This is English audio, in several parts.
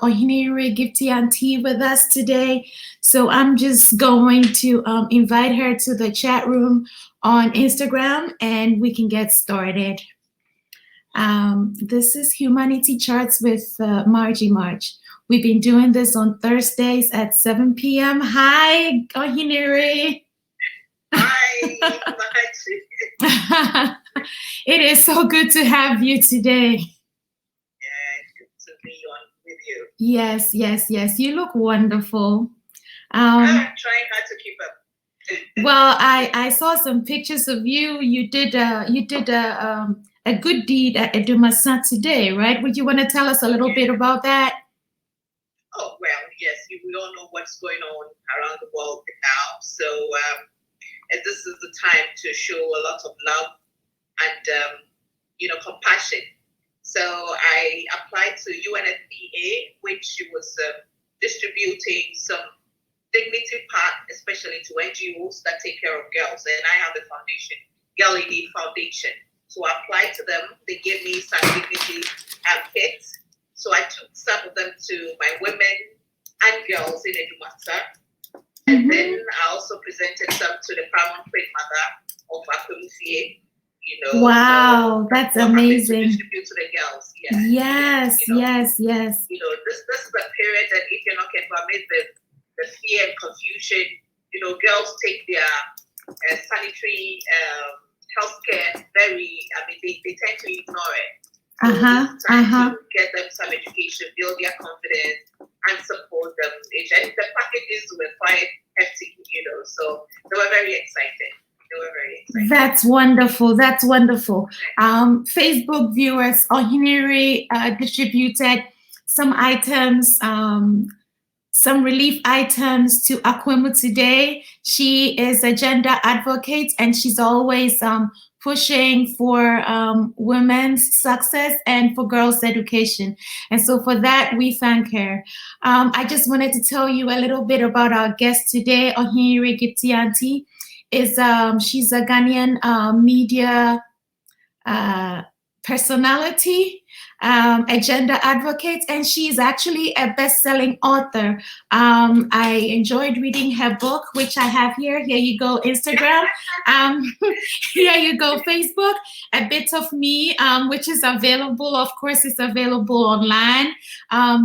Oheneyere Gifty Anti with us today. So I'm just going to invite her to the chat room on Instagram and we can get started. This is Humanity Charts with Marj. We've been doing this on Thursdays at 7 p.m. Hi, Oheneyere. Hi, Marj. It is so good to have you today. Yeah, it's good to be on with you. Yes. You look wonderful. I'm trying hard to keep up. Well, I saw some pictures of you. You did a good deed at Edumasa today, right? Would you want to tell us a little bit about that? Oh, well, yes. We all know what's going on around the world now. So this is the time to show a lot of love and, compassion. So I applied to UNFPA, which was distributing some dignity part, especially to NGOs that take care of girls. And I have the foundation, Girl in Need Foundation. So I applied to them. They gave me some dignity kits. So I took some of them to my women and girls in Edumasa. And then I also presented some to the Paramount Queen Mother of Akwemufie. Wow, so that's amazing. To distribute to the girls. Yes. This is a period that if you're not careful, amidst the fear and confusion, girls take their sanitary health care they tend to ignore it. So to get them some education, build their confidence, and support them. And the packages were quite hefty, so they were very excited. That's wonderful. Facebook viewers, Oheneyere distributed some items, some relief items to Akwemu today. She is a gender advocate and she's always pushing for women's success and for girls' education. And so for that, we thank her. I just wanted to tell you a little bit about our guest today, Oheneyere Gifty Anti. She's a Ghanaian media personality, a gender advocate, and she's actually a best-selling author. I enjoyed reading her book, which I have here. Here you go, Instagram. Here you go, Facebook. A Bit of Me, which is available. Of course, it's available online.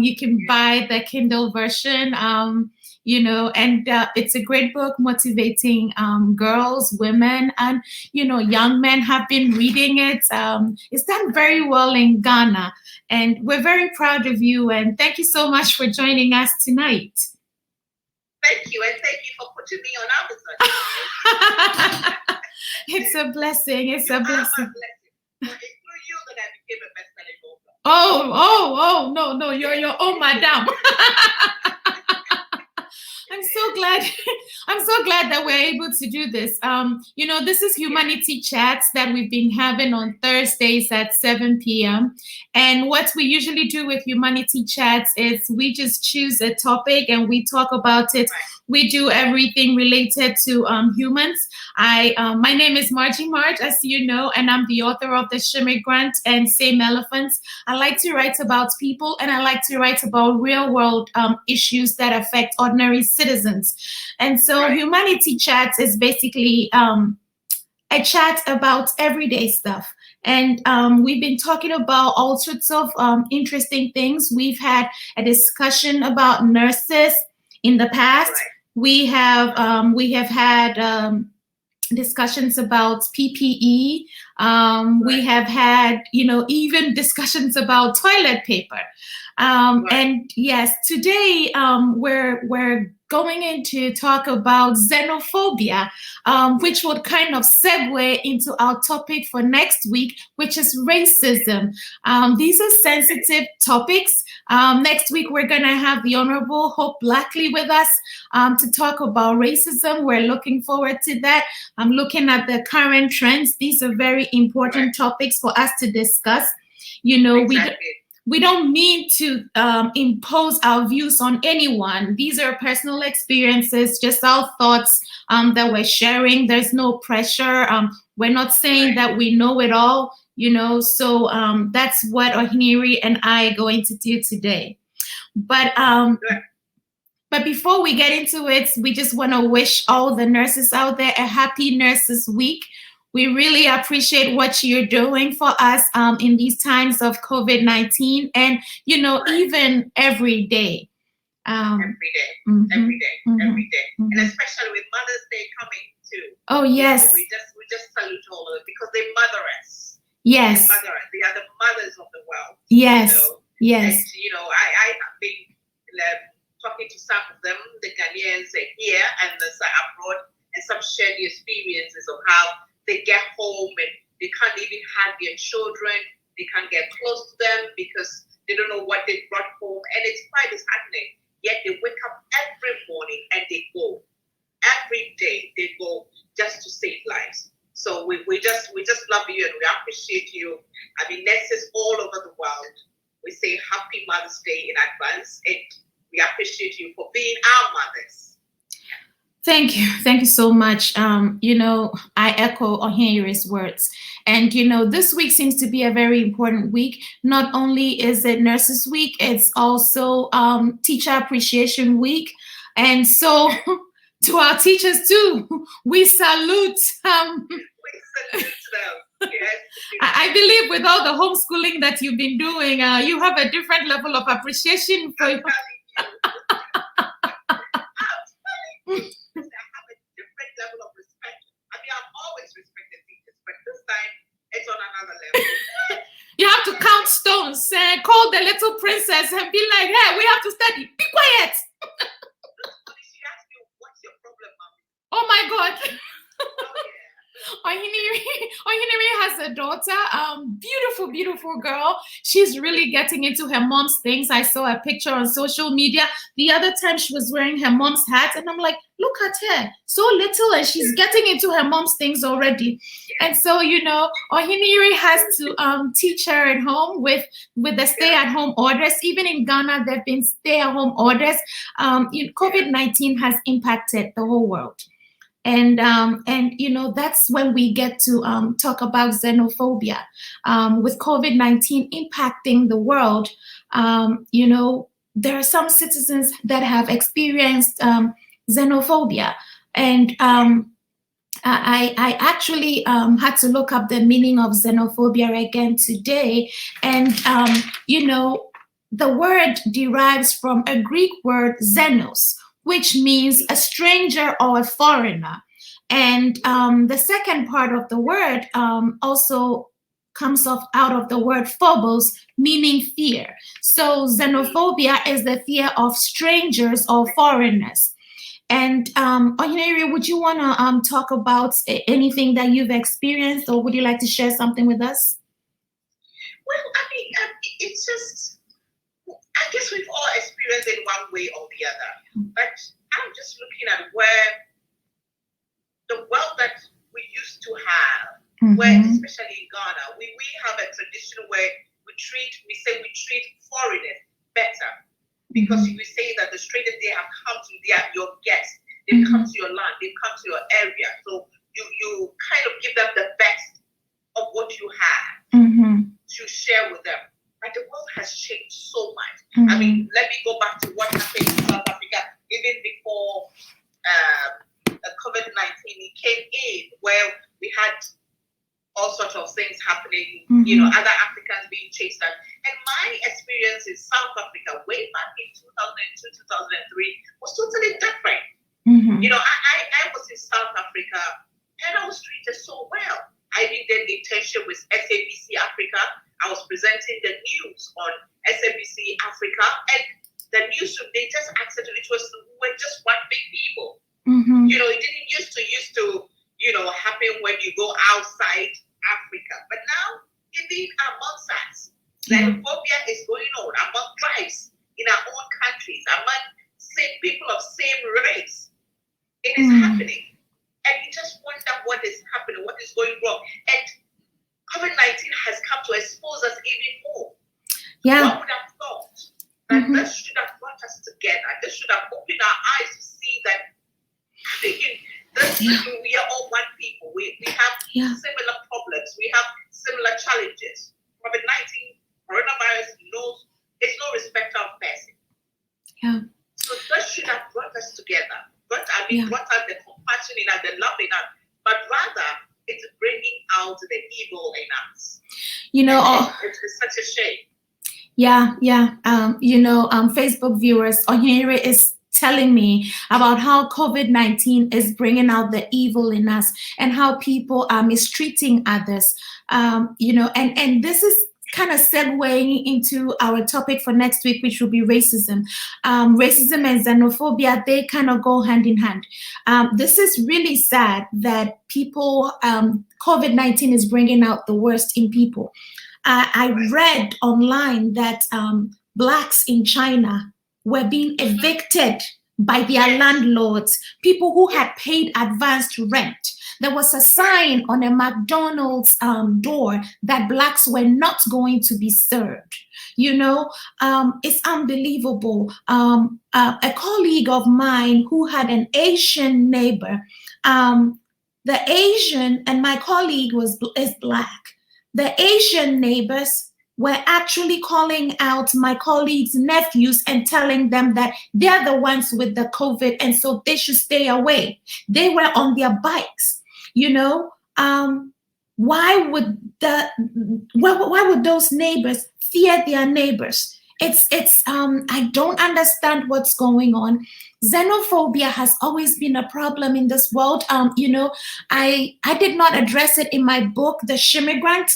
You can buy the Kindle version. And it's a great book motivating girls, women, and, young men have been reading it. It's done very well in Ghana, and we're very proud of you. And thank you so much for joining us tonight. Thank you, and thank you for putting me on Amazon. It's a blessing. It's a blessing. It's through you that I became a best-selling author. Oh, no, you're your own madam. I'm so glad that we're able to do this. This is Humanity Chats that we've been having on Thursdays at 7 p.m. And what we usually do with Humanity Chats is we just choose a topic and we talk about it. We do everything related to humans. My name is Marj, as you know, and I'm the author of The Shimmy Grant and Same Elephants. I like to write about people, and I like to write about real-world issues that affect ordinary citizens. And so Humanity Chats is basically a chat about everyday stuff. And we've been talking about all sorts of interesting things. We've had a discussion about nurses in the past. We have had discussions about PPE. We have had, even discussions about toilet paper. And yes, today we're going in to talk about xenophobia, which would kind of segue into our topic for next week, which is racism. These are sensitive topics. Next week, we're going to have the Honorable Hope Blackley with us to talk about racism. We're looking forward to that. I'm looking at the current trends. These are very important topics for us to discuss. We don't mean to impose our views on anyone. These are personal experiences, just our thoughts that we're sharing. There's no pressure. We're not saying that we know it all, So that's what Oheneyere and I are going to do today. But before we get into it, we just want to wish all the nurses out there a happy Nurses Week. We really appreciate what you're doing for us in these times of COVID-19, and even every day. Every day, Mm-hmm, every day, mm-hmm, every day, mm-hmm. and especially with Mother's Day coming too. Oh yes, we just salute all of them because they mother us. Yes, they mother us. They are the mothers of the world. Yes, yes. And I have been talking to some of them, the Ghanaians here and the abroad, and some share the experiences of how they get home and they can't even hug their children. They can't get close to them because they don't know what they brought home, and it's quite disheartening. Yet they wake up every morning and they go. Every day they go just to save lives. So we just love you and we appreciate you. I mean, nurses all over the world, we say Happy Mother's Day in advance, and we appreciate you for being our mothers. Thank you so much. I echo Oheneyere's words. And this week seems to be a very important week. Not only is it Nurses Week, it's also Teacher Appreciation Week. And so to our teachers too, we salute. We salute them. Yes. I believe with all the homeschooling that you've been doing, you have a different level of appreciation for you. Level of respect. I mean, I've always respected teachers, but this time it's on another level. You have to count stones and call the little princess and be like, hey, we have to study. Be quiet. She asked me, what's your problem, Mommy? Oh my God. Oh, yeah. Oheneyere has a daughter, beautiful girl. She's really getting into her mom's things. I saw a picture on social media the other time. She was wearing her mom's hat, and I'm like, look at her, so little, and she's getting into her mom's things already. And so Oheneyere has to teach her at home with the stay-at-home orders. Even in Ghana, there've been stay-at-home orders. COVID-19 has impacted the whole world. And that's when we get to talk about xenophobia. With COVID-19 impacting the world, there are some citizens that have experienced xenophobia. And I actually had to look up the meaning of xenophobia again today. And, the word derives from a Greek word, xenos, which means a stranger or a foreigner. And the second part of the word also comes out of the word phobos, meaning fear. So xenophobia is the fear of strangers or foreigners. And Oheneyere, would you want to talk about anything that you've experienced, or would you like to share something with us? Well, I mean, it's just, I guess we've all experienced it one way or the other. But I'm just looking at where the world that we used to have, where especially in Ghana, we have a tradition where we treat foreigners better. Because we say that the strangers, they have come to, they are your guests. They've come to your land, they've come to your area. So you kind of give them the best of what you have to share with them. But the world has changed so much. I mean, let me go back to what happened in South Africa even before COVID-19. It came in where we had all sorts of things happening, other Africans being chased out. And my experience in South Africa way back in 2002, 2003 was totally different. I was in South Africa and I was treated so well. I did an internship with SABC Africa. I was presenting the news on SABC Africa, and the news, they just accepted we were just one big people. It didn't used to happen when you go outside Africa. But now, even amongst us, xenophobia is going on among tribes in our own countries, among people of same race. It is happening. And you just wonder what is happening, what is going wrong. And COVID-19 has come to expose us even more. Yeah. What would have thought that this should have brought us together? This should have opened our eyes to see that we are all one people. We have similar problems. We have similar challenges. COVID-19, coronavirus, it's no respecter of person. Yeah. So that should have brought us together. But Yeah. brought out the compassion in us, the love in us. But rather, it's bringing out the evil in us. You know, it's such a shame. Yeah. Facebook viewers, Oheneyere is telling me about how COVID-19 is bringing out the evil in us and how people are mistreating others. And this is kind of segueing into our topic for next week, which will be racism. Racism and xenophobia, they kind of go hand in hand. This is really sad that people, COVID-19 is bringing out the worst in people. I read online that Blacks in China were being evicted by their landlords, people who had paid advanced rent. There was a sign on a McDonald's door that Blacks were not going to be served. It's unbelievable. A colleague of mine who had an Asian neighbor, the Asian, and my colleague is Black. The Asian neighbors were actually calling out my colleague's nephews and telling them that they're the ones with the COVID and so they should stay away. They were on their bikes. Why would those neighbors fear their neighbors? I don't understand what's going on. Xenophobia has always been a problem in this world. I did not address it in my book, The Shimmigrant,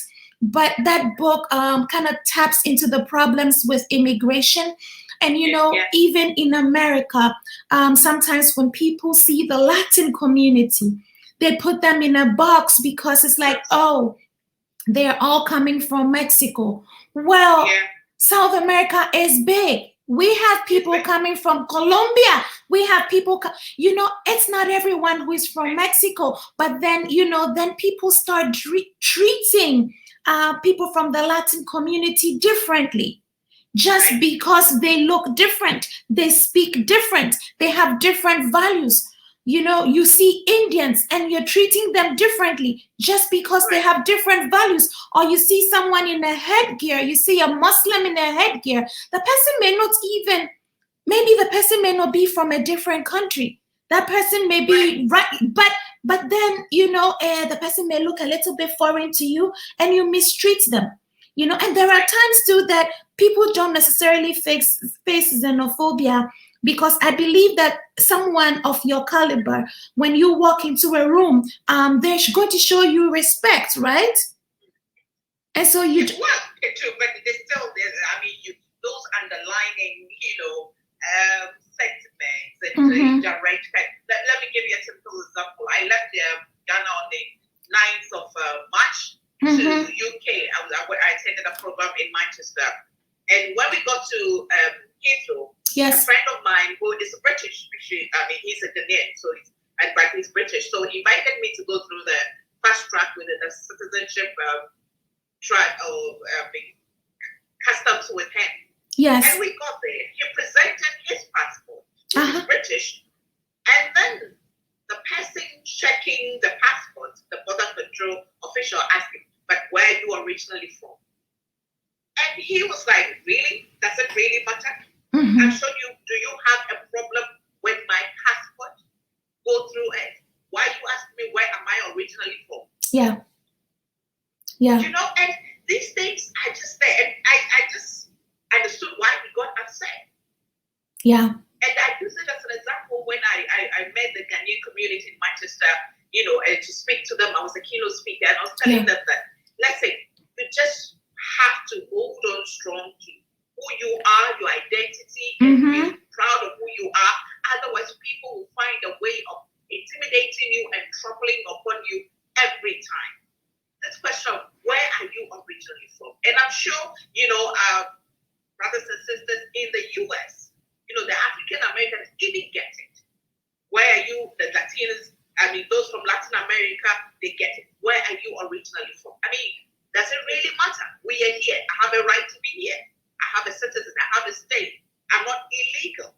but that book kind of taps into the problems with immigration. And, even in America, sometimes when people see the Latin community, they put them in a box because it's like, oh, they're all coming from Mexico. Well, South America is big. We have people coming from Colombia. We have people, it's not everyone who is from Mexico. But then, then people start treating people from the Latin community differently. Just because they look different, they speak different, they have different values. You see Indians and you're treating them differently just because they have different values. Or you see someone in a headgear, you see a Muslim in a headgear. The person may not be from a different country. That person may be right, but then, the person may look a little bit foreign to you and you mistreat them. And there are times too that people don't necessarily face xenophobia, because I believe that someone of your caliber, when you walk into a room, they're going to show you respect, right? And so you. Well, true, but there's still those underlining, sentiments and direct. Let me give you a simple example. I left Ghana on the 9th of March to UK. I attended a program in Manchester, and when we got to Heathrow. Yes. A friend of mine who is British, he's a Ghanaian, but he's British. So he invited me to go through the fast track with the citizenship customs with him. Yes. And we got there. He presented his passport, which is British, and then the person checking the passport, the border control official asked him, "But where are you originally from?" And he was like, "Really? Does it really matter? I'm sure do you have a problem with my passport? Go through it. Why you ask me where am I originally from?" Yeah. And these things I just say, and I just understood why he got upset. Yeah. And I use it as an example when I met the Ghanaian community in Manchester, and to speak to them. I was a keynote speaker, and I was telling them that, let's say, you just have to hold on strong to who you are, your identity, and be proud of who you are. Otherwise, people will find a way of intimidating you and trampling upon you every time. This question of where are you originally from? And I'm sure, brothers and sisters in the US, the African Americans didn't get it. Where are you, the Latinos, those from Latin America, they get it. Where are you originally from? Does it really matter? We are here. I have a right to be here. I have a citizen. I have a state. I'm not illegal.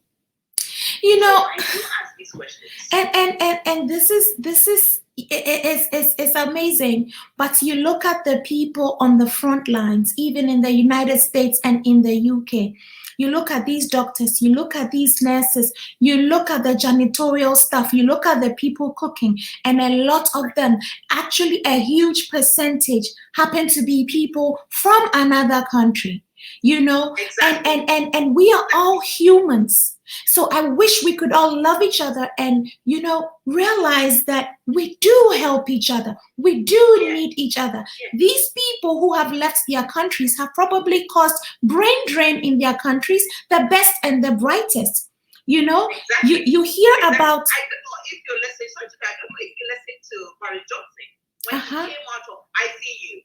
So I do ask these questions. And this is It's amazing. But you look at the people on the front lines, even in the United States and in the UK. You look at these doctors, you look at these nurses, you look at the janitorial staff, you look at the people cooking, and a lot of them, actually a huge percentage, happen to be people from another country, you know, and we are all humans. So I wish we could all love each other and, you know, realize that we do help each other. We do need each other. These people who have left their countries have probably caused brain drain in their countries, the best and the brightest. You know, you hear about. I don't know if you listen. Sorry, I don't know if you listen to Marj Johnson when he came out of ICU,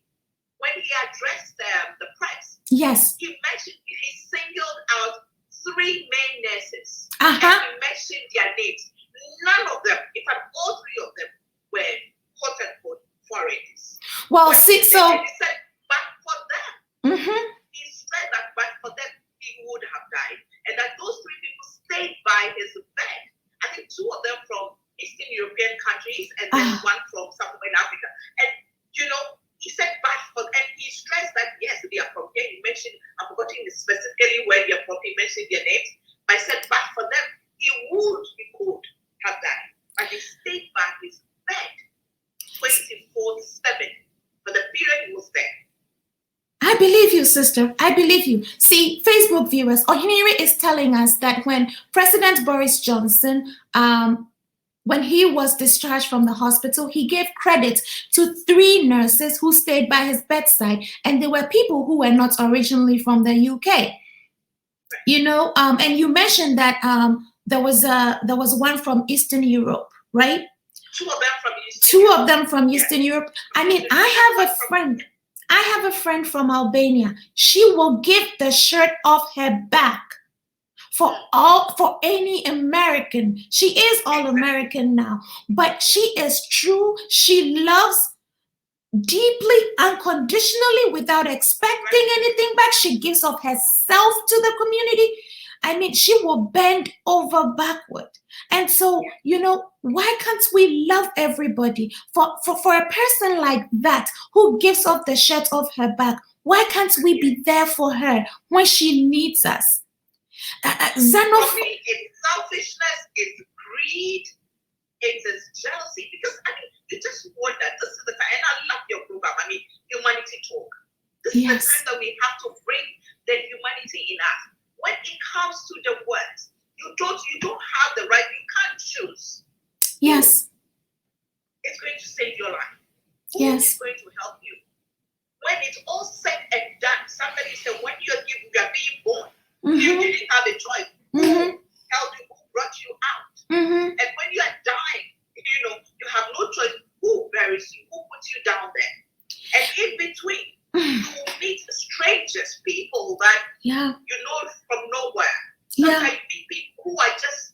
when he addressed the press. Yes. He mentioned, he singled out 3 main nurses, and he mentioned their names. None of them, in fact, all 3 of them were quote unquote foreigners. Well, see, so he said, but for them, he said that, but for them, he would have died, and that those 3 people stayed by his bed. I think 2 of them from Eastern European countries, and then 1 from somewhere in Africa. And you know, he said, but for, and he stressed that yes, they are from here. He mentioned, I'm forgetting specifically where they are from. He mentioned their names. But I said, but for them, he could have died. But he stayed by his bed 24/7 for the period he was there. I believe you, sister. I believe you. See, Facebook viewers, Oheneyere is telling us that when President Boris Johnson, when he was discharged from the hospital, he gave credit to 3 nurses who stayed by his bedside, and they were people who were not originally from the UK. You know, and you mentioned that there was 1 from Eastern Europe, right? 2 of them from Eastern Europe. 2 of them from Eastern Europe. I mean, I have a friend from Albania. She will give the shirt off her back for any American. She is all American now, but she is true. She loves deeply, unconditionally, without expecting anything back. She gives of herself to the community. I mean, she will bend over backward. And so, you know, why can't we love everybody? For a person like that who gives off the shirt off her back, why can't we be there for her when she needs us? Xenophobia is selfishness, it's greed, it is jealousy. Because I mean, you just wonder. This is the time, and I love your program. I mean, Humanity Talk. This is the time that we have to bring the humanity in us. When it comes to the words, you don't have the right. You can't choose. Yes. It's going to save your life. Yes. It's going to help you. When it's all said and done, somebody said, when you are being born, you didn't have a choice. Who helped you? Who brought you out? And when you are dying, you know, you have no choice. Who buries you? Who puts you down there? And in between, you will meet strangers, people that you know from nowhere. Sometimes you meet people who are just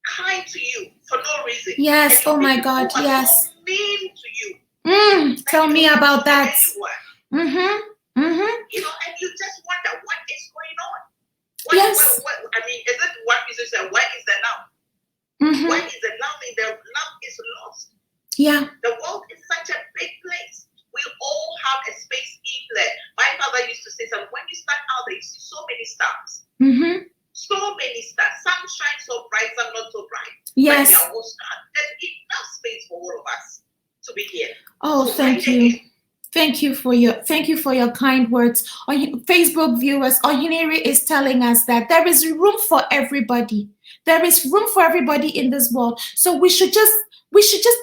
kind to you for no reason. Yes. Oh my God. Yes. So mean to you. Tell me about that. You know, and you just wonder what is going on. What, I mean, is it what is it? Where is the love? Where is the love? The love is lost. Yeah. The world is such a big place. We all have a space in there. My mother used to say that when you start out there, you see so many stars. So many stars. Some shine so bright, some not so bright. Yes. But all stars. There's enough space for all of us to be here. Oh, so thank you. Thank you for your kind words. Facebook viewers, Oheneyere is telling us that there is room for everybody. There is room for everybody in this world. So we should just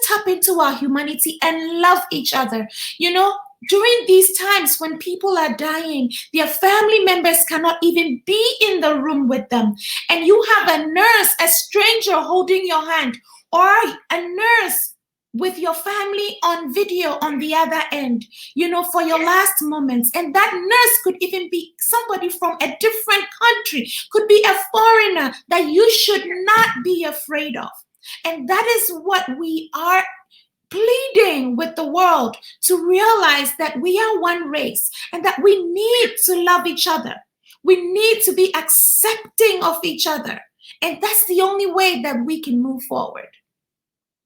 tap into our humanity and love each other. You know, during these times when people are dying, their family members cannot even be in the room with them. And you have a nurse, a stranger holding your hand, or a nurse with your family on video on the other end, you know, for your last moments. And that nurse could even be somebody from a different country, could be a foreigner that you should not be afraid of. And that is what we are pleading with the world, to realize that we are one race and that we need to love each other. We need to be accepting of each other. And that's the only way that we can move forward.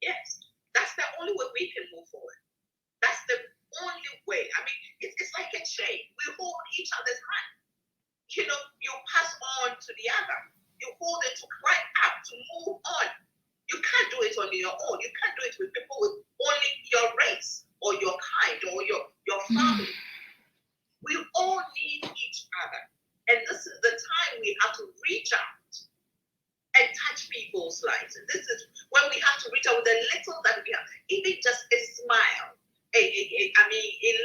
Yes. That's the only way we can move forward. That's the only way. I mean, it's like a chain. We hold each other's hand. You know, you pass on to the other. You hold it to climb up, to move on. You can't do it on your own. You can't do it with people with only your race or your kind or your family. We all need each other. And this is the time we have to reach out and touch people's lives. And this is when we have to reach out with the little that we have, even just a smile, a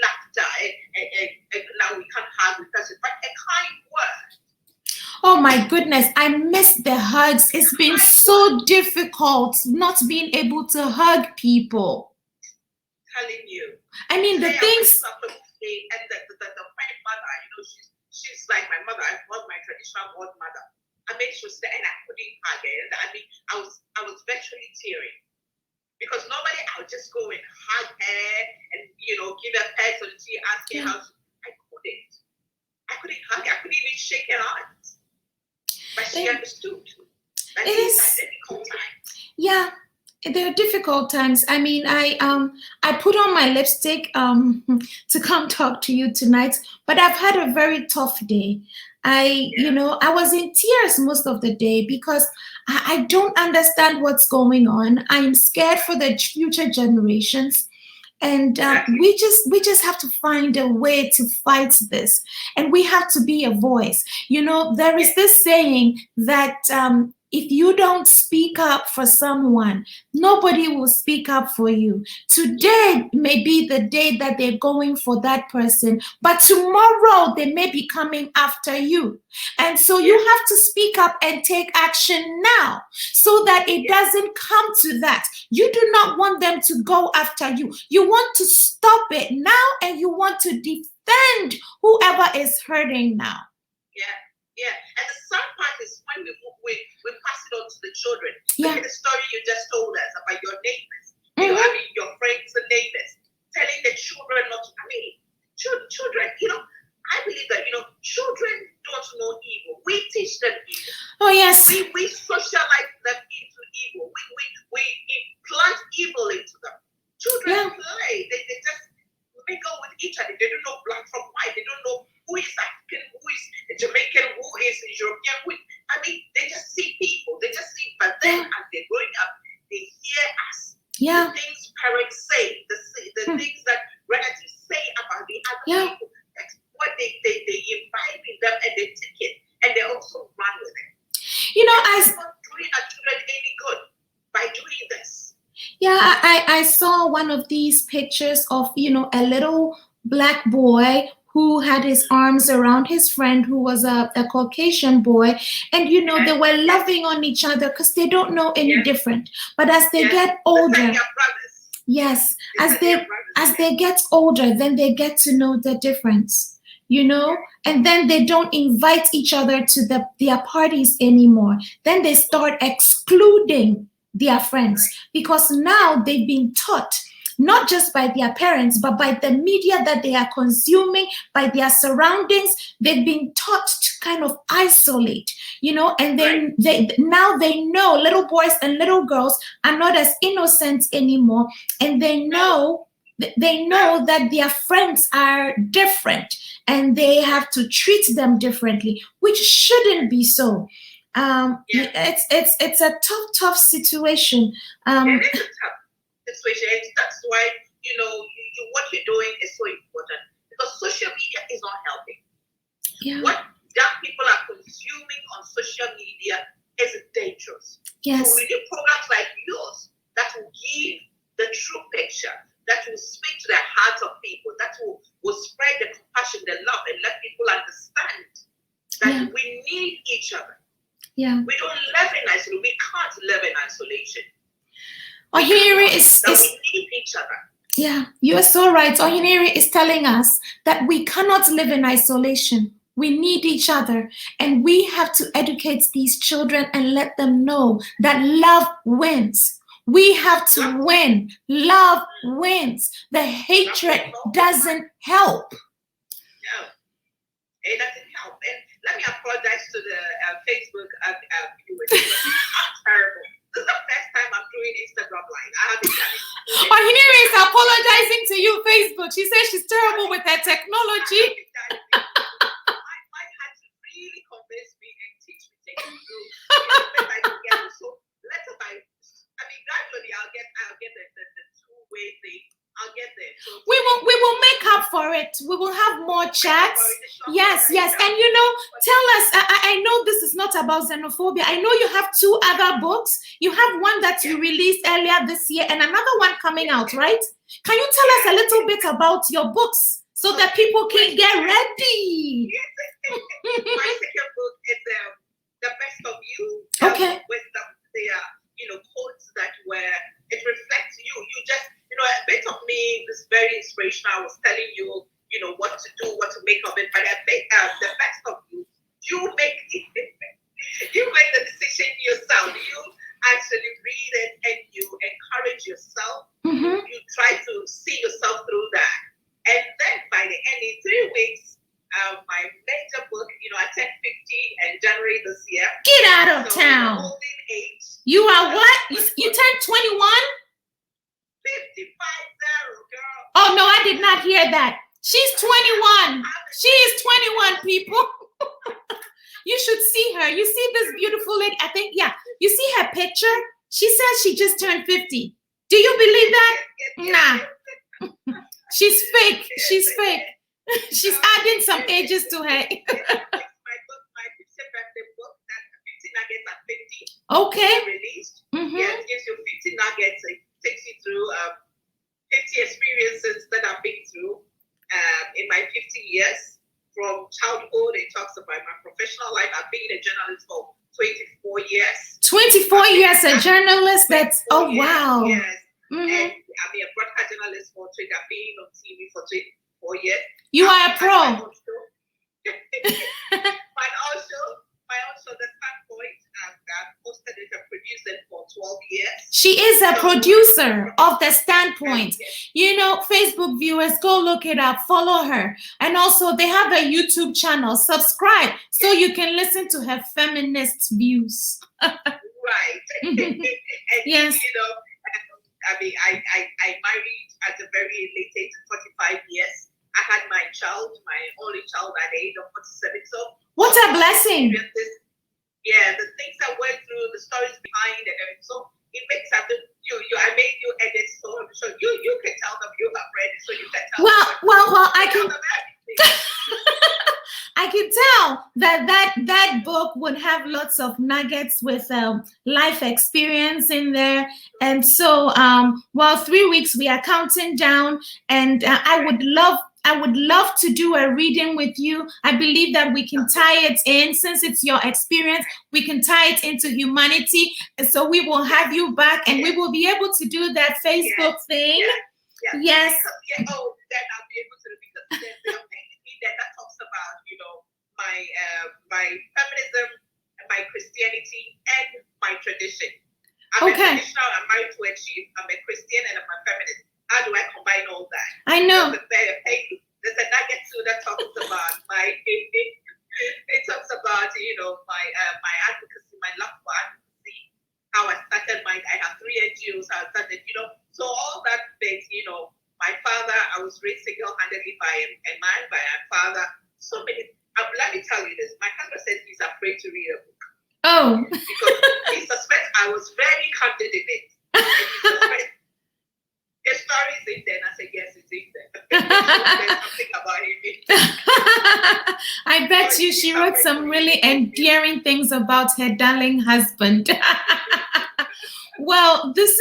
laughter, now we can't hug because it's but a kind word. Oh my goodness, I miss the hugs. It's been so difficult not being able to hug people. Telling you. I mean, the things. And the white mother, you know, she's like my mother. I was my traditional godmother. I made sure that, and I couldn't hug her. And I mean, I was virtually tearing because normally I would just go and hug her and give her pets and she asked her how. I couldn't hug her. I couldn't even shake her hands. But she understood. That these are difficult times. Yeah. There are difficult times. I mean, I put on my lipstick to come talk to you tonight, but I've had a very tough day. I was in tears most of the day because I don't understand what's going on. I'm scared for the future generations. And we just have to find a way to fight this. And we have to be a voice. You know, there is this saying that if you don't speak up for someone, nobody will speak up for you. Today may be the day that they're going for that person, but tomorrow they may be coming after you. And so you have to speak up and take action now so that it doesn't come to that. You do not want them to go after you. You want to stop it now and you want to defend whoever is hurting now. Yeah. And the sad part is when we pass it on to the children. Yeah. Look at the story you just told us about your neighbors. You know, I mean, your friends and neighbors telling the children not to. I mean, children, I believe that, children don't know evil. We teach them evil. Oh, yes. We socialize them into evil. We plant evil into them. Children play. They just mingle with each other. They don't know black from white. They don't know who is African, who is Jamaican, who is European. I mean, they just see people. They just see, but then as they're growing up, they hear us. Yeah. The things parents say, the things that relatives say about the other people. That's what they imbibe in them and they take it and they also run with it. It's not doing our children any good by doing this. Yeah, I saw one of these pictures of, a little black boy who had his arms around his friend who was a Caucasian boy. And, they were loving on each other because they don't know any different. But as they get older, yes, as they get older, then they get to know the difference, and then they don't invite each other to their parties anymore. Then they start excluding their friends because now they've been taught, not just by their parents, but by the media that they are consuming, by their surroundings, they've been taught to kind of isolate, and then now they know little boys and little girls are not as innocent anymore, and they know that their friends are different and they have to treat them differently, which shouldn't be so. It's a tough situation. It is a tough situation. And that's why, what you're doing is so important because social media is not helping. Yeah. What young people are consuming on social media is dangerous. Yes. So we need programs like yours that will give the true picture, that will speak to the hearts of people, that will spread the compassion, the love, and let people understand that we need each other. Yeah. We don't live in isolation. We can't live in isolation. Oheneyere we need each other. Yeah, you are so right. Oheneyere is telling us that we cannot live in isolation. We need each other, and we have to educate these children and let them know that love wins. We have to win. Love wins. The hatred doesn't help. No, it doesn't help. And let me apologize to the Facebook viewers. I'm terrible. This is the first time I'm doing Instagram Live. I haven't done it. apologizing to you, Facebook. She says she's terrible with her technology. I had to really convince me and teach me, take me through. So later, gradually I'll get the two-way thing. I'll get there. So we will make up for it. We will have more chats. Yes. And tell us, I know this is not about xenophobia. I know you have 2 other books. You have one that you released earlier this year and another one coming out, right? Can you tell us a little bit about your books so that people can get ready? My second book is The Best of You. Okay. With the quotes that it reflects you. You just, a bit of me is very inspirational. I was telling you, what to do, what to make of it. But I think the best of you, you make the decision yourself. You actually read it and you encourage yourself. Mm-hmm. You try to see yourself through that. And then by the end, in 3 weeks, my major book, I turned 50 in January this year. Get out of town. Golden age. You are what? You turned 21? 55, girl. Oh, no, I did not hear that. She's 21. She is 21, people. You should see her. You see this beautiful lady. I think, you see her picture? She says she just turned 50. Do you believe that? Nah. She's fake. She's fake. She's adding some ages to her. My 50th birthday book, that 50 Nuggets at 50. Okay. Released. Mm-hmm. Yeah, it gives you 50 nuggets. It takes you through 50 experiences that I've been through in my 50 years. From childhood, it talks about my professional life. I've been a journalist for 24 years. 24 years a journalist? That's, oh, wow. Yes. Mm-hmm. And I've been a broadcast journalist for 20. I've been on TV for 24 years. You are a pro. My own show, The Standpoint, I've hosted it and produced it for 12 years. She is a producer of The Standpoint. Facebook viewers, go look it up, follow her. And also they have a YouTube channel. Subscribe so you can listen to her feminist views. Right. And, yes. I married at a very late age, 45 years. I had my only child at the age of 47. So what a blessing. Yeah, the things I went through, the stories behind and everything. So it makes up I made you edit so you can tell them you have read it, so you can tell them. Well, I can tell that book would have lots of nuggets with life experience in there. And so 3 weeks we are counting down, and I would love to do a reading with you. I believe that we can tie it in, since it's your experience, we can tie it into humanity. And so we will have you back, and we will be able to do that Facebook thing. Yes. Then I'll be able to, because there's a page in there that talks about, my feminism, my Christianity, and my tradition. I'm a traditional, I'm married to a chief, I'm a Christian, and I'm a feminist. How do I combine all that? I know. There's a nugget too that talks about it talks about, my advocacy, my love for advocacy, how I started I have 3 NGOs, how I started, so all that bit, my father, I was raised single-handedly by a man, by a father. So many, let me tell you this, my husband said he's afraid to read a book. Oh. Because he suspects I was very candid in it. His story is in there, and I said, yes, it's in there. There's something about him. I bet you she wrote some really endearing things about her darling husband. Well, this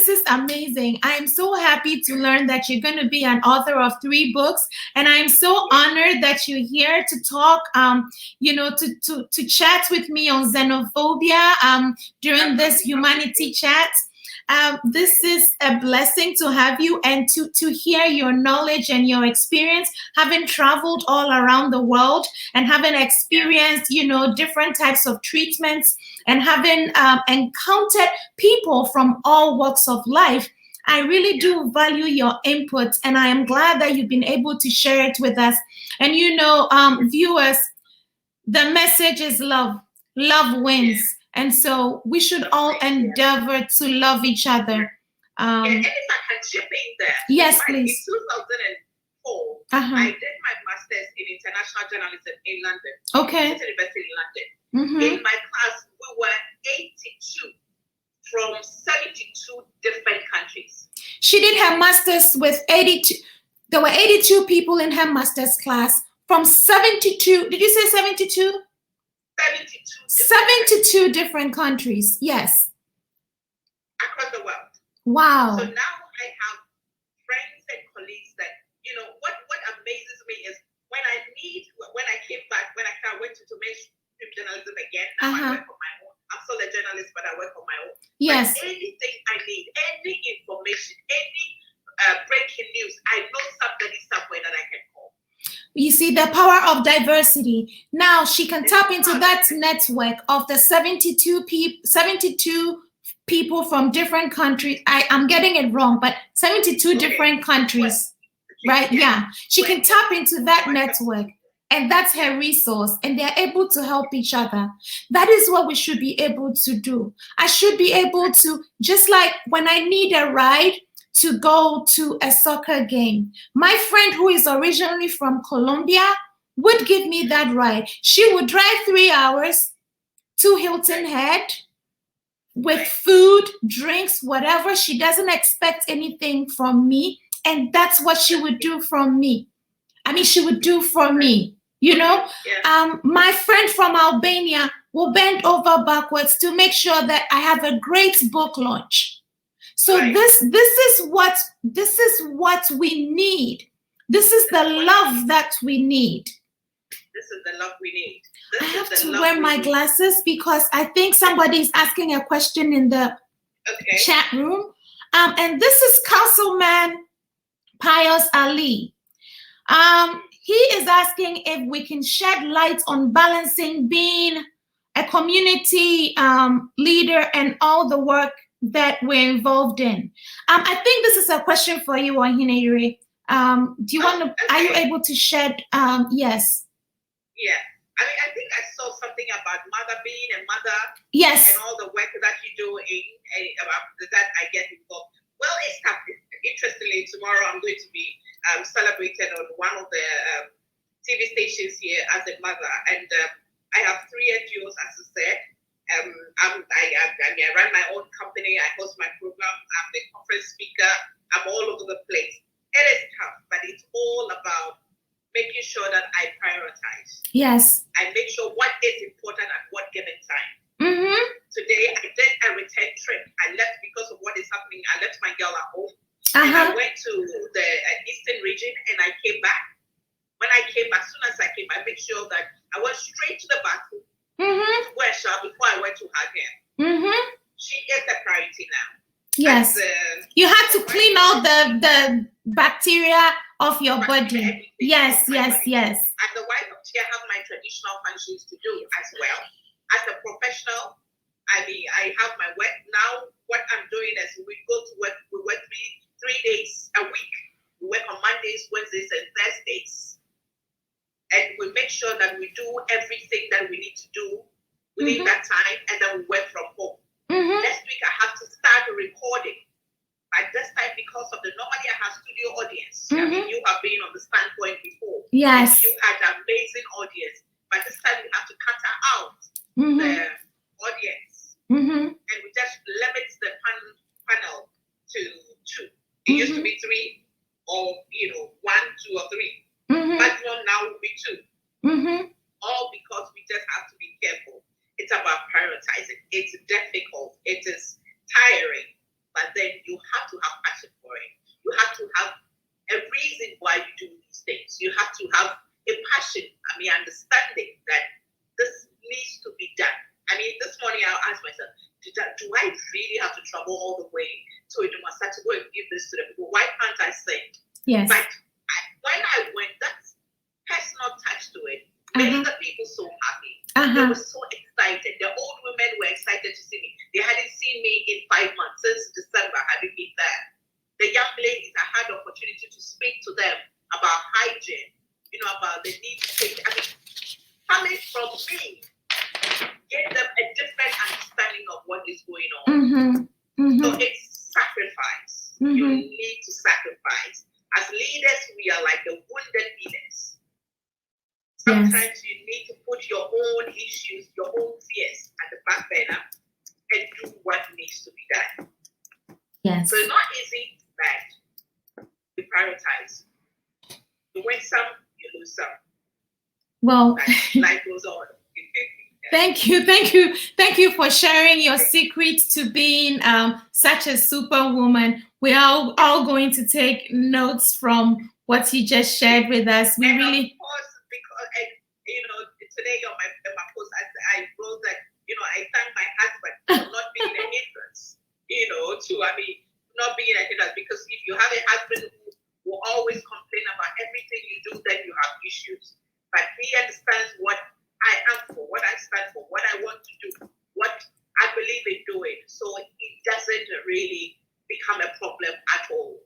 is amazing. I am so happy to learn that you're going to be an author of 3 books, and I'm so honored that you're here to talk, to chat with me on xenophobia during this humanity chat. This is a blessing to have you and to hear your knowledge and your experience, having traveled all around the world and having experienced, different types of treatments, and having encountered people from all walks of life. I really do value your input, and I am glad that you've been able to share it with us. And viewers, the message is love. Love wins. And so we should all endeavor to love each other. And if I can chip in there. Yes, please. In 2004, I did my master's in international journalism in London. Okay. University in London. In my class, we were 82 from 72 different countries. She did her master's with 82. There were 82 people in her master's class from 72. Did you say 72? 72 different countries. Yes. Across the world. Wow. So now I have friends and colleagues that, what amazes me is when I came back, when I went into mainstream journalism again, now I work on my own. I'm still a journalist, but I work on my own. Yes. But anything I need, any information, any breaking news, I know somebody somewhere that I can call. You see the power of diversity. Now she can tap into that network of the 72 people from different countries. I'm getting it wrong, but 72 different countries, right? Yeah. She can tap into that network, and that's her resource, and they're able to help each other. That is what we should be able to do. I should be able to, just like when I need a ride to go to a soccer game, my friend who is originally from Colombia would give me that ride. She would drive 3 hours to Hilton Head with food, drinks, whatever. She doesn't expect anything from me, and that's what she would do from me. She would do for me, My friend from Albania will bend over backwards to make sure that I have a great book launch. So this is what we need. This is the love that we need. This is the love we need. I have to wear my glasses because I think somebody is asking a question in the chat room. And this is Councilman Pius Ali. He is asking if we can shed light on balancing being a community leader and all the work that we're involved in. I think this is a question for you, Oheneyere. Do you want to? Are you able to shed? Yes. Yeah. I think I saw something about being a mother. Yes. And all the work that you do that I get involved. Well, it's happening. Interestingly, tomorrow I'm going to be celebrated on one of the TV stations here as a mother, and I have 3 NGOs, as I said. I run my own company. I host my program. I'm the conference speaker. I'm all over the place. It is tough, but it's all about making sure that I prioritize. Yes. I make sure what is important at what given time. Today, I did a return trip. I left because of what is happening. I left my girl at home. And I went to the eastern region, and I came back. When I came back, as soon as I came, I made sure that I went straight to the bathroom to wear a shower before I went to hug her. She is a priority now. Yes. You had to clean out the bacteria of your body. Yes. As the wife of chair, I have my traditional functions to do as well. As a professional, I have my work. Now, what I'm doing is we go to work. We work three days a week. We work on Mondays, Wednesdays, and Thursdays. And we make sure that we do everything that we need to do within that time, and then we work from home. Next week, I have to start recording. At this time, because of normally I have studio audience. You have been on the standpoint before. Yes. You had an amazing audience. But this time, we have to cut out the audience. And we just limit the panel to 2. It used to be 3 or, 1, 2, or 3. Maximum now will be 2. All because we just have to be careful. It's about prioritizing. It's difficult. It is tiring. But then you have to have passion for it. You have to have a reason why you do these things. You have to have a passion. Understanding that this needs to be done. This morning I asked myself, do I really have to travel all the way to Idumasa to go and give this to the people? Why can't I sing? Yes. But when I went, that personal touch to it made the people so happy. They were so excited. The old women were excited to see me. They hadn't seen me in 5 months, since December, having been there. The young ladies, I had the opportunity to speak to them about hygiene, about the need to take. Coming from me gave them a different understanding of what is going on. So it's sacrifice. Yes. So it's not easy, but you prioritize. You win some, you lose some. Well, life goes on. Thank you for sharing your secrets to being such a superwoman. We are all going to take notes from what you just shared with us. We and really, of course, because today on my post, I wrote that I thank my husband for not being a hindrance. Not being a hindrance, because if you have a husband who will always complain about everything you do, then you have issues. But he understands what I am for, what I stand for, what I want to do, what I believe in doing. So it doesn't really become a problem at all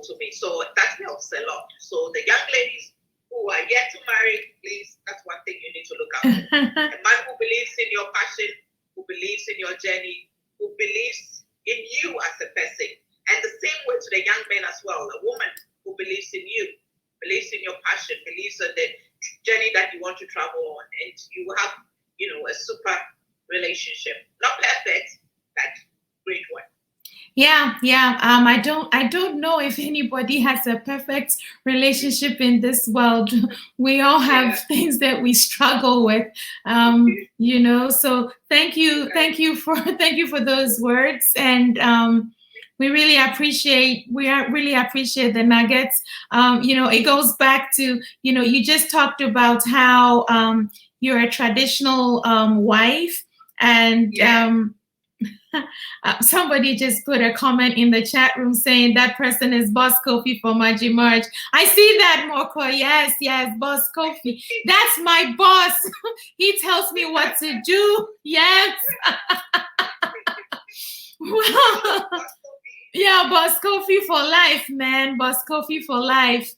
to me. So that helps a lot. So the young ladies who are yet to marry, please, that's one thing you need to look out for. A man who believes in your passion, who believes in your journey, who believes in you as a person. And the same way to the young men as well, a woman who believes in you, believes in your passion, believes in the journey that you want to travel on, and you have, a super relationship. Not perfect, but great one. Yeah. I don't know if anybody has a perfect relationship in this world. We all have things that we struggle with, So thank you for those words, and we really appreciate the nuggets. It goes back to you just talked about how you're a traditional wife, and somebody just put a comment in the chat room saying that person is Boss Kofi for Marj. I see that, Moko. Yes, Boss Kofi. That's my boss. He tells me what to do. Yes. Well, yeah, Boss Kofi for life, man. Boss Kofi for life.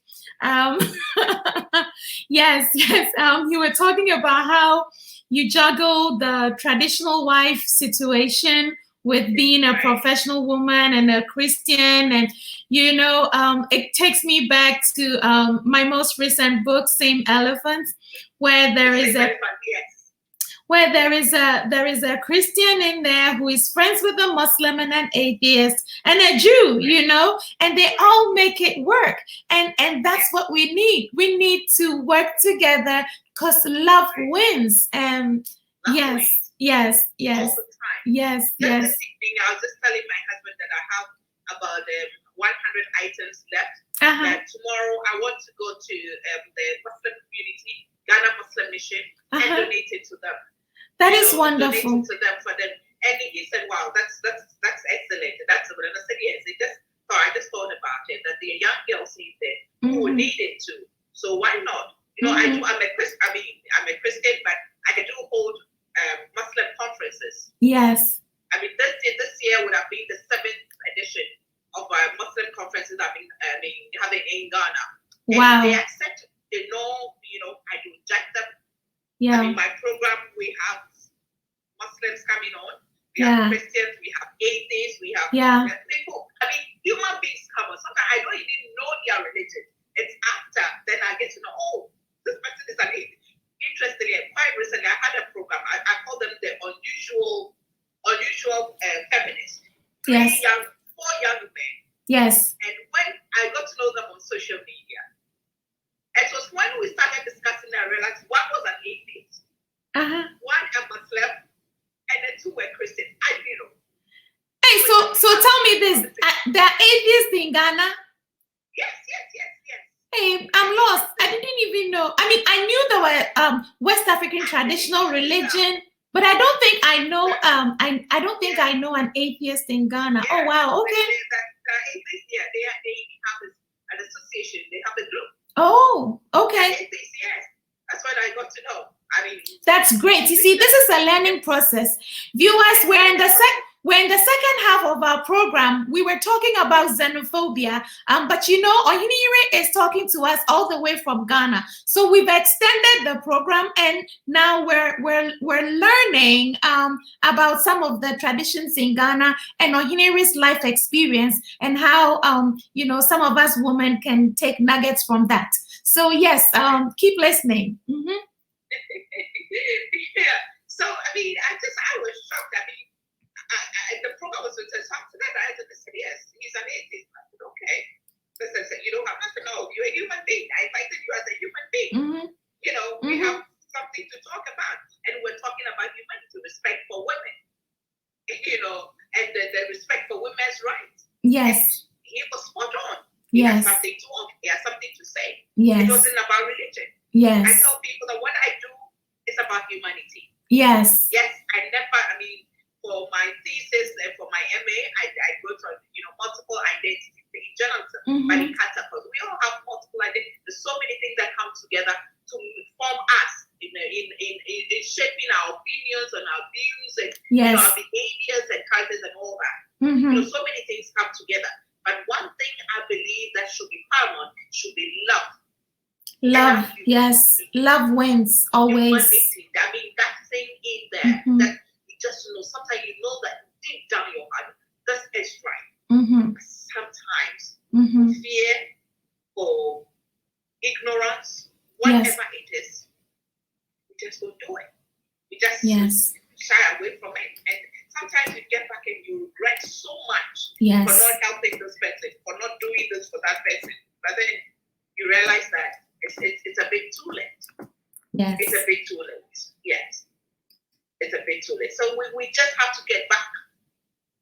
Yes. You were talking about how you juggle the traditional wife situation with being a professional woman and a Christian, and it takes me back to my most recent book, Same Elephants, where there is a Christian in there who is friends with a Muslim and an atheist and a Jew, and they all make it work. And that's what we need. We need to work together because love wins. And yes. All the time. Yes. I was just telling my husband that I have about 100 items left. That tomorrow I want to go to the Muslim community, Ghana Muslim Mission, and donate it to them. That is wonderful. Donate it to them for them. And he said, "Wow, that's excellent." That's what I said. Yes, I just thought about it, that the young girls need it who need it too. So why not? I'm a Christian, but I can do hold Muslim conferences. Yes. This year would have been the 7th edition of our Muslim conferences I've been having in Ghana. Wow. And they accept, they know, I don't judge them. Yeah. My program, we have Muslims coming on, we have Christians, we have atheists, we have people. Human beings come on. Sometimes I don't even know their religion. It's after, then I get to know, this person is an atheist. Interestingly, quite recently, I had a program. I call them the unusual feminists. Yes. 4 young men. Yes. And when I got to know them on social media, it was when we started discussing, I realized one was an atheist, one a Muslim, and then 2 were Christian. I didn't know. Hey, so tell me this: there are atheists in Ghana? Yes. Hey, I'm lost. I didn't even know. I knew there were West African traditional religion, but I don't think I know. I don't think I know an atheist in Ghana. Yeah. Oh wow, okay. The atheists, they have an association. They have a group. Oh, okay. Atheists, yes. That's what I got to know. That's great. You see, this is a learning process. Viewers, we're in the second half of our program. We were talking about xenophobia, but Oheneyere is talking to us all the way from Ghana. So we've extended the program, and now we're learning about some of the traditions in Ghana and Oheneyere's life experience, and how some of us women can take nuggets from that. So yes, keep listening. Yeah. So I was shocked. The program was so after that I the respect for women's rights. Yes. And he was spot on. He Yes. has something to offer. He has something to say. Yes. It wasn't about religion. Yes. I tell people that what I do is about humanity. Yes. Yes, for my thesis and for my MA, I wrote on multiple identities in journalism, but in catapult, we all have multiple identities. There's so many things that come together to form us in shaping our opinions and our views and our behaviors and characters and all that. So many things come together. But one thing I believe that should be paramount should be love. Love, yes. Love wins always. Humanity. I mean, that thing in there that you just sometimes that deep down your heart, this is right. Sometimes fear or ignorance, whatever it is, we just don't do it. We just shy away from it. And sometimes you get back and you regret so much for not helping this person, for not doing this for that person. But then you realize that it's a bit too late. Yes. It's a bit too late. Yes. It's a bit too late. So we just have to get back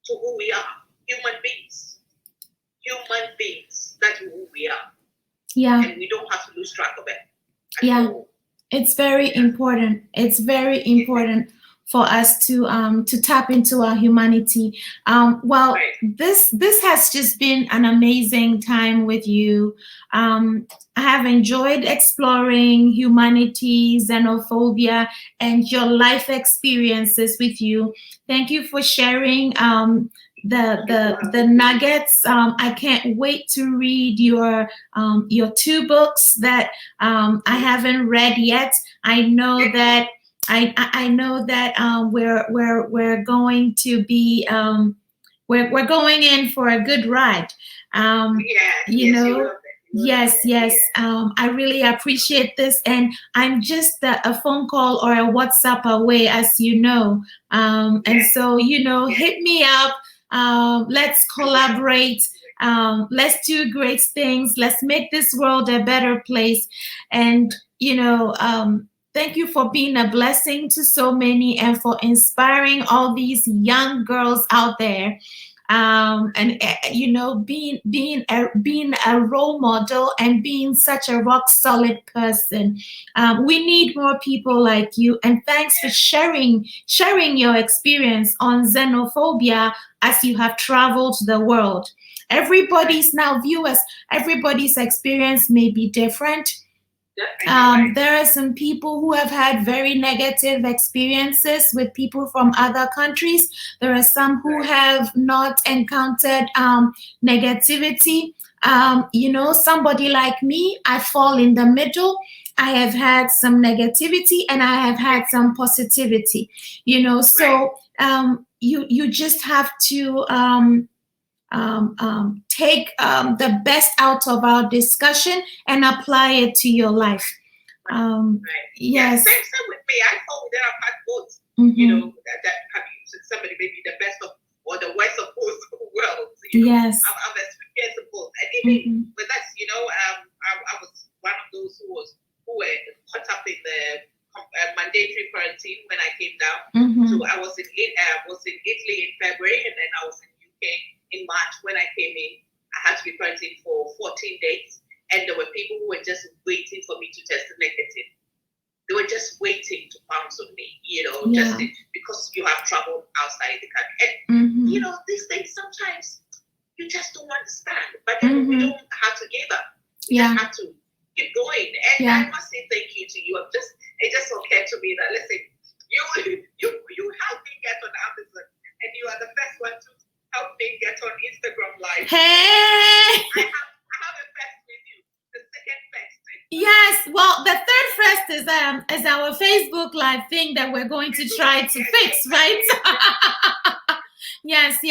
to who we are. Human beings. Human beings. That's who we are. Yeah. And we don't have to lose track of it. It's very important. It's very important for us to tap into our humanity. This has just been an amazing time with you. I have enjoyed exploring humanity, xenophobia, and your life experiences with you. Thank you for sharing the nuggets. I can't wait to read your 2 books that I haven't read yet. I know that we're going to be we're going in for a good ride. Yes. I really appreciate this, and I'm just a phone call or a WhatsApp away, as you know. And so hit me up. Let's collaborate. Let's do great things. Let's make this world a better place. And thank you for being a blessing to so many and for inspiring all these young girls out there. Being a role model and being such a rock solid person. We need more people like you. And thanks for sharing your experience on xenophobia as you have traveled the world. Everybody's experience may be different. There are some people who have had very negative experiences with people from other countries. There are some who have not encountered negativity. Somebody like me, I fall in the middle. I have had some negativity and I have had some positivity. So you just have to take the best out of our discussion and apply it to your life. Yes. Same with me. I thought that I've had both. That have somebody maybe the best of or the worst of both worlds. Yes. I've experienced both. And even with us, I was one of those who were caught up in the mandatory quarantine when I came down. So I was in Italy in February, and then I was in UK in March. When I came in, I had to be quarantined for 14 days. And there were people who were just waiting for me to test negative. They were just waiting to pounce on me, just because you have traveled outside the country. And, these things sometimes you just don't understand. But then we don't have to give up. We just have to keep going. And I must say thank you to you. It just occurred to me that, listen, you helped me get on Amazon. And you are the first one to help me get on Instagram Live. Hey! I have a first with you. The second first. Yes, well, the third first is our Facebook Live thing that we're going to try to fix, right? Yes.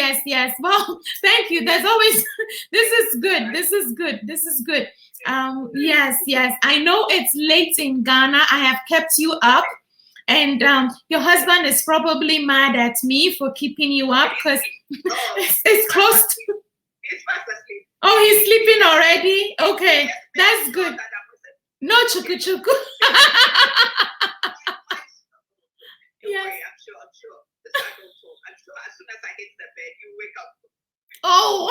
Well, thank you. There's always this is good. Yes. I know it's late in Ghana. I have kept you up. And your husband is probably mad at me for keeping you up because it's close to... He's fast asleep. Oh, he's sleeping already? Okay, that's good. No chuku. Yeah, I'm sure. adult home. I'm sure as soon as I hit the bed, you wake up. Oh,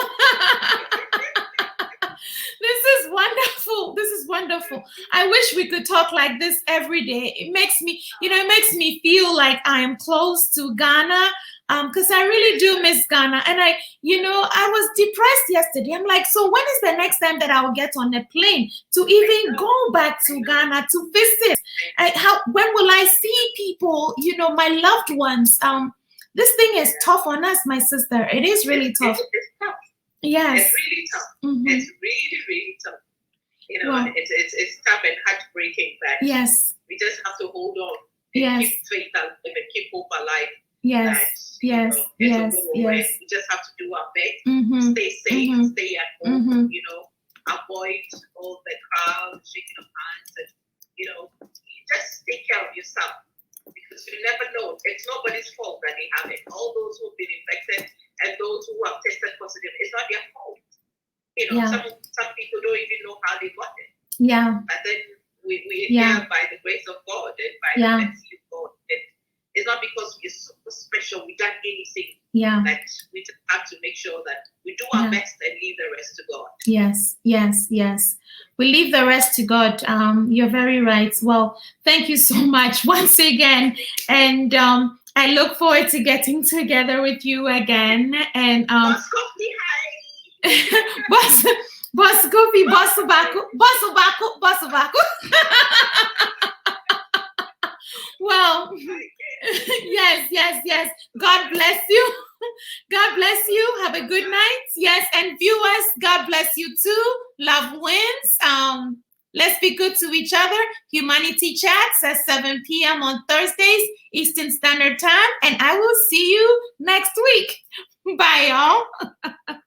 this is wonderful. This is wonderful. I wish we could talk like this every day. It makes me, it makes me feel like I am close to Ghana. Because I really do miss Ghana. And I was depressed yesterday. I'm like, so when is the next time that I'll get on a plane to even go back to Ghana to visit? When will I see people, my loved ones? This thing is tough on us, my sister. It is really tough. It's tough. Yes. It's really tough. Mm-hmm. It's really, really tough. Wow. It's tough and heartbreaking, but yes, we just have to hold on. Yes. Keep faith alive and keep hope alive. Yes. That, yes. Yes. Yes. We just have to do our best. Mm-hmm. Stay safe. Mm-hmm. Stay at home. Mm-hmm. Avoid all the crowd, shaking of hands, and just take care of yourself, because you never know. It's nobody's fault that they have it. All those who've been infected and those who have tested positive, it's not their fault. Some people don't even know how they got it. Yeah. But then we're here by the grace of God and by the mercy of God. And it's not because we're super special, we done anything. Yeah. But we just have to make sure that we do our best and leave the rest to God. Yes, yes, yes. We leave the rest to God. You're very right. Well, thank you so much once again. And I look forward to getting together with you again. And Boss Coffee, hi. Boss Coffee, Boss Obaku. Well, yes. God bless you. God bless you. Have a good night. Yes, and viewers, God bless you too. Love wins. Let's be good to each other. Humanity Chats at 7 p.m. on Thursdays, Eastern Standard Time. And I will see you next week. Bye, y'all.